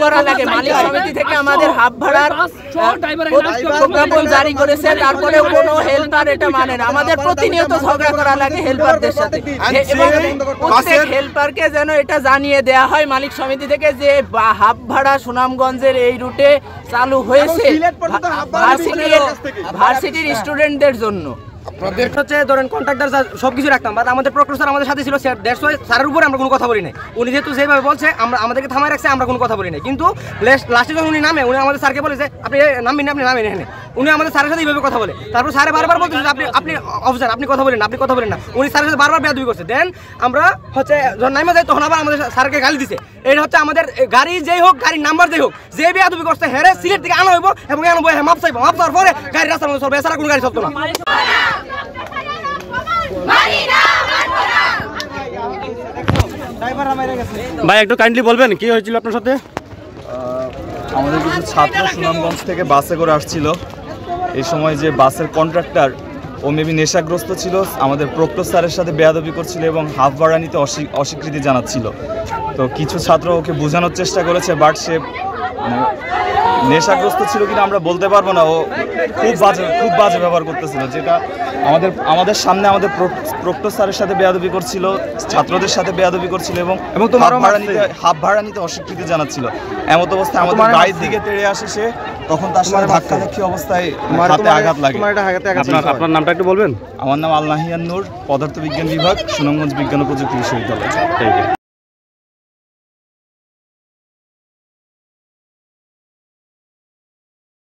করা লাগে। মালিক সমিতি থেকে আমাদের হাফ ভাড়ার প্রজ্ঞাপন জারি করেছে, তারপরেও কোনো হেল্পার এটা মানে না। আমাদের প্রতিনিয়ত ঝগড়া করা লাগে হেল্পারদের সাথে, এবং প্রত্যেক হেল্পারকে যেন এটা জানিয়ে দেয়া হয় মালিক সমিতি থেকে যে হাফ ভাড়া সুনামগঞ্জের এই রুটে চালু হয়েছে ভার্সিটির স্টুডেন্টদের জন্য। হচ্ছে ধরেন কন্ট্রাক্টর সবকিছু রাখতাম, বাট আমাদের প্রক্টর আমাদের সাথে ছিল, স্যারের উপরে আমরা কোনো কথা বলি নাই। উনি যেহেতু যেভাবে বলছে আমাদেরকে থামায় রাখছে, আমরা কোনো কথা বলি নাই। কিন্তু লাস্টে যখন উনি নামে, উনি আমাদের স্যারকে বলেছে আপনি নামবেন, আপনি নামেন এখানে। উনি আমাদের স্যারের সাথে এইভাবে কথা বলে। তারপর স্যারে বারবার বলতেছে আপনি অফিসার, আপনি কথা বলেন না, আপনি কথা বলেন না। উনি স্যারের সাথে বারবার বেয়াদবি করছে। দেন আমরা হচ্ছে যখন নামে যাই, তখন আবার আমাদের স্যারকে গালি দিছে। এটা হচ্ছে আমাদের গাড়ি যেই হোক, গাড়ির নাম্বার যেই হোক, যে বেয়াদবি করছে হেরে সিলেট থেকে আনা হইব এবং আনবো, মাপ চাইবো। মাপ চাওয়ার পরে গাড়ি রাস্তার মধ্যে চলবে, এছাড়া কোনো গাড়ি চলতো না। ভাই একটু কাইন্ডলি বলবেন কি হয়েছিল আপনার সাথে? আমাদের কিছু ছাত্র সুনামগঞ্জ থেকে বাসে করে আসছিল। এই সময় যে বাসের কন্ট্রাক্টর ও মেবি নেশাগ্রস্ত ছিল, আমাদের প্রক্টর স্যারের সাথে বেয়াদবি করছিল এবং হাফ ভাড়া নিতে অস্বীকৃতি জানাচ্ছিল। তো কিছু ছাত্র ওকে বোঝানোর চেষ্টা করেছে, বাট সে নেশাগ্রস্ত ছিল কিনা আমরা বলতে পারবো না। ও খুব বাজে ব্যবহার করতেছিল, যেটা আমাদের সামনে আমাদের প্রক্টর স্যারের সাথে বেয়াদবি করছিল, ছাত্রদের সাথে বেয়াদবি করছিল এবং হাফ ভাড়া নিতে অস্বীকৃতি জানাচ্ছিল। এমত অবস্থায় আমাদের গাড়ির দিকে তেড়ে আসে সে, তখন তার সাথে ধাক্কাধাক্কি অবস্থায় হাতে আঘাত লাগে। আপনার নামটা একটু বলবেন? আমার নাম আল নাহিয়ান নূর, পদার্থবিজ্ঞান বিভাগ, সুনামগঞ্জ বিজ্ঞান ও প্রযুক্তি বিশ্ববিদ্যালয়।